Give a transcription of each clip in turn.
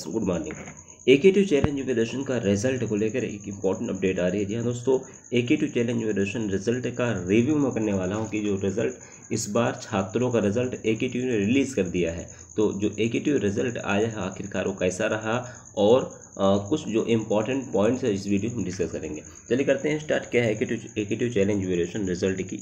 Good morning. AK2 challenge evaluation का result को लेकर एक इंपॉर्टेंट अपडेट आ रही है। जी हाँ दोस्तों, AK2 चैलेंज इवैल्यूएशन रिजल्ट का रिव्यू मैं करने वाला हूँ कि जो रिजल्ट इस बार छात्रों का रिजल्ट AK2 ने रिलीज़ कर दिया है। तो जो AK2 रिजल्ट आया है आखिरकार वो कैसा रहा और कुछ जो इम्पॉर्टेंट पॉइंट्स है इस वीडियो में हम डिस्कस करेंगे। चलिए करते हैं स्टार्ट। क्या है AK2 चैलेंज इवैल्यूएशन रिजल्ट की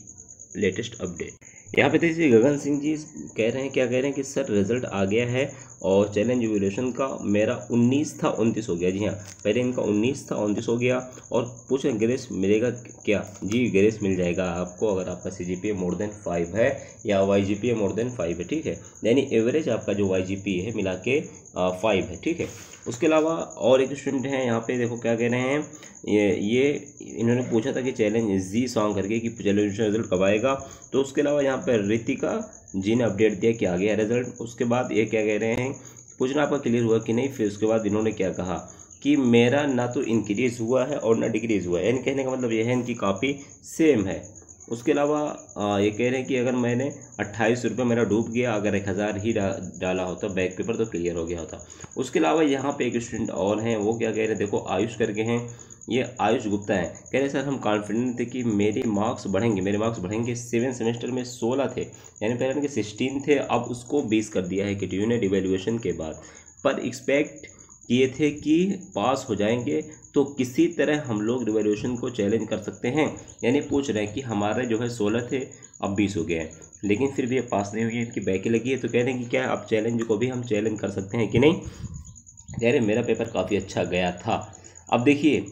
लेटेस्ट अपडेट। यहाँ पे देखिए गगन सिंह जी कह रहे हैं, क्या कह रहे हैं कि सर रिजल्ट आ गया है और चैलेंज इवैल्यूएशन का मेरा 19 था 29 हो गया। जी हाँ, पहले इनका 19 था 29 हो गया। और पूछ रहे ग्रेस मिलेगा क्या? जी ग्रेस मिल जाएगा आपको अगर आपका CGPA मोर देन 5 है या YGPA मोर देन 5 है। ठीक है, यानी एवरेज आपका जो YGPA है मिला के 5 है। ठीक है, उसके अलावा और एक स्टूडेंट हैं यहाँ पे, देखो क्या कह रहे हैं, ये इन्होंने पूछा था कि चैलेंज जी सॉन्ग करके कि चैलेंज रिजल्ट कब आएगा। तो उसके अलावा यहाँ पर रितिका जी ने अपडेट दिया कि आ गया रिजल्ट। उसके बाद ये क्या कह रहे हैं, पूछना आपका क्लियर हुआ कि नहीं। फिर उसके बाद इन्होंने क्या कहा कि मेरा ना तो इंक्रीज हुआ है और ना डिक्रीज हुआ है, यानी कहने का मतलब यह है इनकी कॉपी सेम है। उसके अलावा ये कह रहे हैं कि अगर मैंने 28 रुपये मेरा डूब गया, अगर 1000 ही डाला होता बैक पेपर तो क्लियर हो गया होता। उसके अलावा यहाँ पे एक स्टूडेंट और हैं, वो क्या कह रहे हैं, देखो आयुष करके हैं, ये आयुष गुप्ता हैं। कह रहे हैं सर हम कॉन्फिडेंट थे कि मेरे मार्क्स बढ़ेंगे। 7 सेमेस्टर में 16 थे, यानी पहले उनके 16 थे, अब उसको 20 कर दिया है KTU ने डिवैल्यूएशन के बाद। पर एक्सपेक्ट किए थे कि पास हो जाएंगे, तो किसी तरह हम लोग रिवॉल्यूशन को चैलेंज कर सकते हैं। यानी पूछ रहे हैं कि हमारे जो है 16 थे अब 20 हो गए हैं, लेकिन फिर भी ये पास नहीं हुई, इनकी बैक लगी है। तो कह रहे हैं कि क्या आप चैलेंज को भी हम चैलेंज कर सकते हैं कि नहीं। कह रहे मेरा पेपर काफ़ी अच्छा गया था। अब देखिए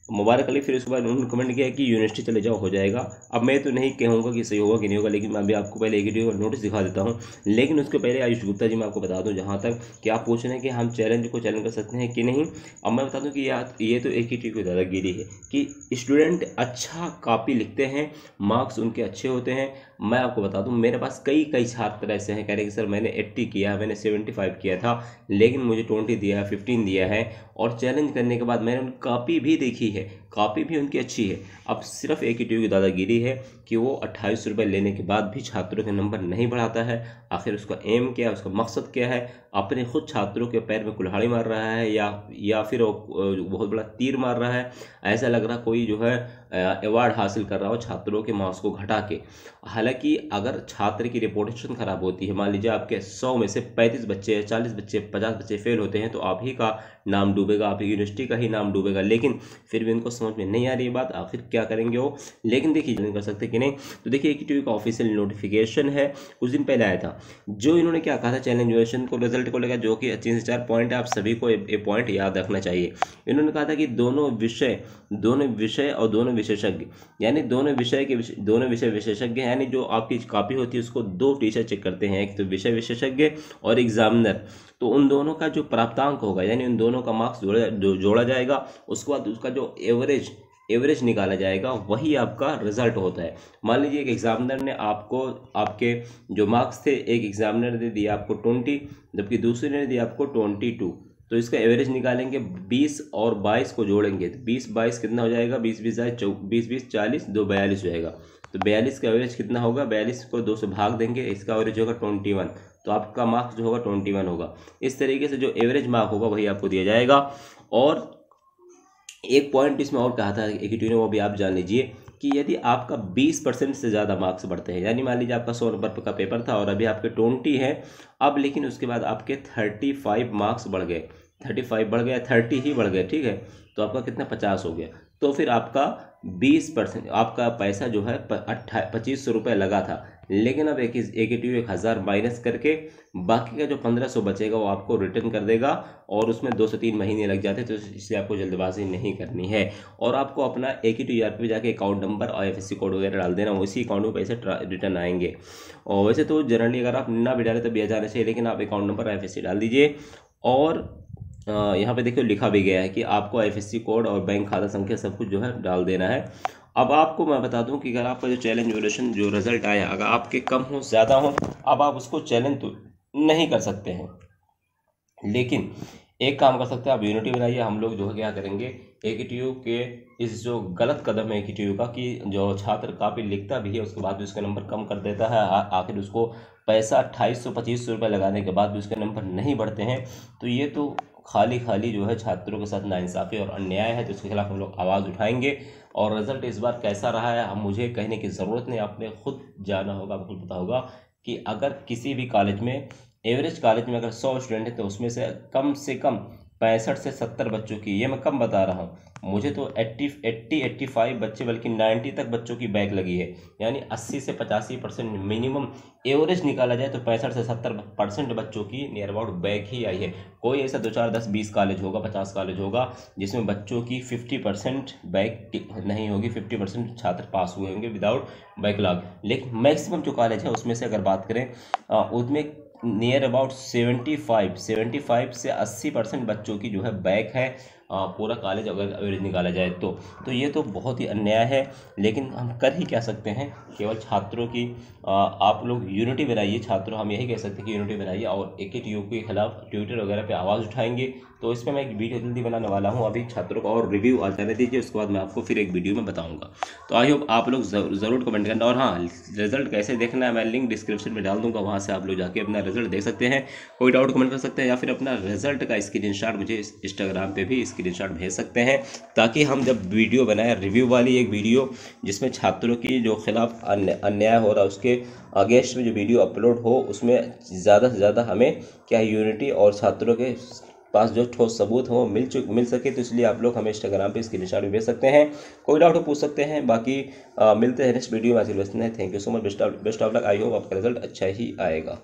मुबारक अली, फिर उसके बाद उन्होंने कमेंट किया कि यूनिवर्सिटी चले जाओ हो जाएगा। अब मैं तो नहीं कहूँगा कि सही होगा कि नहीं होगा, लेकिन मैं अभी आपको पहले एक वीडियो नोटिस दिखा देता हूँ। लेकिन उसके पहले आयुष गुप्ता जी मैं आपको बता दूँ, जहाँ तक कि आप पूछ रहे हैं कि हम चैलेंज को चैलेंज कर सकते हैं कि नहीं। अब मैं बता दूँ कि ये तो AKT की दादागिरी है कि स्टूडेंट अच्छा कॉपी लिखते हैं, मार्क्स उनके अच्छे होते हैं। मैं आपको बता दूं मेरे पास कई छात्र ऐसे हैं, कह रहे हैं कि सर मैंने 80 किया, मैंने 75 किया था, लेकिन मुझे 20 दिया है, 15 दिया है। और चैलेंज करने के बाद मैंने उनकी कॉपी भी देखी है, कॉपी भी उनकी अच्छी है। अब सिर्फ AKTU की दादागिरी है कि वो 28 रुपये लेने के बाद भी छात्रों के नंबर नहीं बढ़ाता है। आखिर उसका एम क्या है, उसका मकसद क्या है? अपने खुद छात्रों के पैर में कुल्हाड़ी मार रहा है या फिर वो बहुत बड़ा तीर मार रहा है। ऐसा लग रहा कोई जो है अवार्ड हासिल कर रहा हो छात्रों के मार्क्स को घटा के। हालांकि अगर छात्र की रिपोर्टेशन खराब होती है, मान लीजिए आपके 100 में से 35 बच्चे, 40 बच्चे, 50 बच्चे फेल होते हैं, तो आप ही का नाम डूबेगा, आपकी यूनिवर्सिटी का ही नाम डूबेगा। लेकिन फिर भी उनको समझ में नहीं आ रही बात, आखिर क्या करेंगे वो। लेकिन देखिए नहीं कर सकते कि नहीं। तो देखिए AKTU का ऑफिशियल नोटिफिकेशन है, कुछ दिन पहले आया था। जो इन्होंने क्या कहा था चैलेंज इवैल्यूएशन को रिजल्ट को लेकर, जो कि 3 से 4 पॉइंट है, आप सभी को ये पॉइंट याद रखना चाहिए। इन्होंने कहा था कि दोनों विषय और दोनों विशेषज्ञ, यानी दोनों विषय विशेषज्ञ, यानी जो आपकी कॉपी होती है उसको 2 टीचर चेक करते हैं, एक तो विषय विशेषज्ञ और एग्जामिनर। तो उन दोनों का जो प्राप्तांक होगा, यानी उन दोनों का मार्क्स जोड़ा जाएगा, उसके बाद उसका जो एवरेज निकाला जाएगा, वही आपका रिजल्ट होता है। मान लीजिए एक एग्जामिनर ने आपको आपके जो मार्क्स थे, एक एग्जामिनर ने दिया आपको 20, जबकि दूसरे ने दिया आपको 22। तो इसका एवरेज निकालेंगे, 20 और 22 को जोड़ेंगे तो 20-22 कितना हो जाएगा, 20-20 40, 2 42 हो जाएगा। तो 42 का एवरेज कितना होगा, 42 को 2 से भाग देंगे, इसका एवरेज होगा 21। तो आपका मार्क्स जो होगा 21 होगा। इस तरीके से जो एवरेज मार्क होगा वही आपको दिया जाएगा। और एक पॉइंट इसमें और कहा था AKTU ने, वो भी आप जान लीजिए कि यदि आपका 20% से ज़्यादा मार्क्स बढ़ते हैं, यानी मान लीजिए आपका 100 नंबर का पेपर था और अभी आपके 20 है, अब लेकिन उसके बाद आपके 35 मार्क्स बढ़ गए, 35 बढ़ गया, 30 ही बढ़ गए, ठीक है, तो आपका कितना 50 हो गया। तो फिर आपका 20% आपका पैसा जो है 2500 रुपये लगा था, लेकिन अब AKTU 1000 माइनस करके बाकी का जो 1500 बचेगा वो आपको रिटर्न कर देगा। और उसमें 2 से 3 महीने लग जाते, तो इसलिए आपको जल्दबाजी नहीं करनी है। और आपको अपना AKTU ERP पे जाके अकाउंट नंबर और IFSC कोड वगैरह डाल देना, उसी अकाउंट में पैसे रिटर्न आएंगे। और वैसे तो जनरली अगर आप ना भी डालें तो भी आ जाना चाहिए, लेकिन आप अकाउंट नंबर IFSC डाल दीजिए। और यहाँ पे देखिए लिखा भी गया है कि आपको IFSC कोड और बैंक खाता संख्या सब कुछ जो है डाल देना है। अब आपको मैं बता दूं कि अगर आपका जो चैलेंज इवैल्यूएशन जो रिजल्ट आया, अगर आपके कम हो ज़्यादा हो, अब आप उसको चैलेंज तो नहीं कर सकते हैं, लेकिन एक काम कर सकते हैं, आप यूनिटी बनाइए। हम लोग जो है क्या करेंगे, AKTU के इस जो गलत कदम है AKTU का कि जो छात्र काफ़ी लिखता भी है उसके बाद भी उसके नंबर कम कर देता है, आखिर उसको पैसा 2800-2500 रुपये लगाने के बाद भी उसके नंबर नहीं बढ़ते हैं, तो ये तो खाली खाली जो है छात्रों के साथ नाइंसाफ़ी और अन्याय है, तो इसके खिलाफ हम लोग आवाज़ उठाएंगे। और रिजल्ट इस बार कैसा रहा है हम मुझे कहने की ज़रूरत नहीं, आपने खुद जाना होगा, आपको पता होगा कि अगर किसी भी कॉलेज में, एवरेज कॉलेज में अगर 100 स्टूडेंट है तो उसमें से कम 65 से 70 बच्चों की, ये मैं कम बता रहा हूँ, मुझे तो 85 बच्चे बल्कि 90 तक बच्चों की बैक लगी है। यानी 80 से 85% मिनिमम एवरेज निकाला जाए तो 65 से 70% बच्चों की नियर अबाउट बैक ही आई है। कोई ऐसा 2 4 10 20 कॉलेज होगा, 50 कॉलेज होगा जिसमें बच्चों की 50% बैक नहीं होगी, 50% छात्र पास हुए होंगे विदाउट बैकलॉग। लेकिन मैक्सिमम जो कॉलेज है उसमें से अगर बात करें उसमें नियर अबाउट 75 से 80% बच्चों की जो है बैक है। पूरा कॉलेज अगर एवरेज निकाला जाए तो ये तो बहुत ही अन्याय है। लेकिन हम कर ही क्या सकते हैं, केवल छात्रों की आप लोग यूनिटी बनाइए, छात्रों हम यही कह सकते हैं कि यूनिटी बनाइए और AKTU के खिलाफ ट्विटर वगैरह पे आवाज़ उठाएंगे। तो इस पर मैं एक वीडियो जल्दी बनाने वाला हूँ, अभी छात्रों का और रिव्यू आ जाने दीजिए, उसके बाद मैं आपको फिर एक वीडियो में बताऊँगा। तो आई होप आप लोग ज़रूर कमेंट करना। और हाँ, रिजल्ट कैसे देखना है मैं लिंक डिस्क्रिप्शन में डाल दूँगा, वहाँ से आप लोग जाके अपना रिजल्ट देख सकते हैं। कोई डाउट कमेंट कर सकते हैं या फिर अपना रिजल्ट का स्क्रीनशॉट मुझे इंस्टाग्राम पे भी स्क्रीनशॉट भेज सकते हैं, ताकि हम जब वीडियो बनाए रिव्यू वाली एक वीडियो जिसमें छात्रों की जो खिलाफ अन्याय हो रहा है उसके अगेंस्ट में जो वीडियो अपलोड हो, उसमें ज़्यादा से ज़्यादा हमें क्या यूनिटी और छात्रों के पास जो ठोस सबूत हो मिल सके। तो इसलिए आप लोग हमें इंस्टाग्राम पे स्क्रीनशॉट भी भेज सकते हैं, कोई डाउट हो पूछ सकते हैं। बाकी मिलते हैं नेक्स्ट वीडियो में, आज के लिए इतना है। Thank you so much, best of luck. I hope आपका रिजल्ट अच्छा ही आएगा।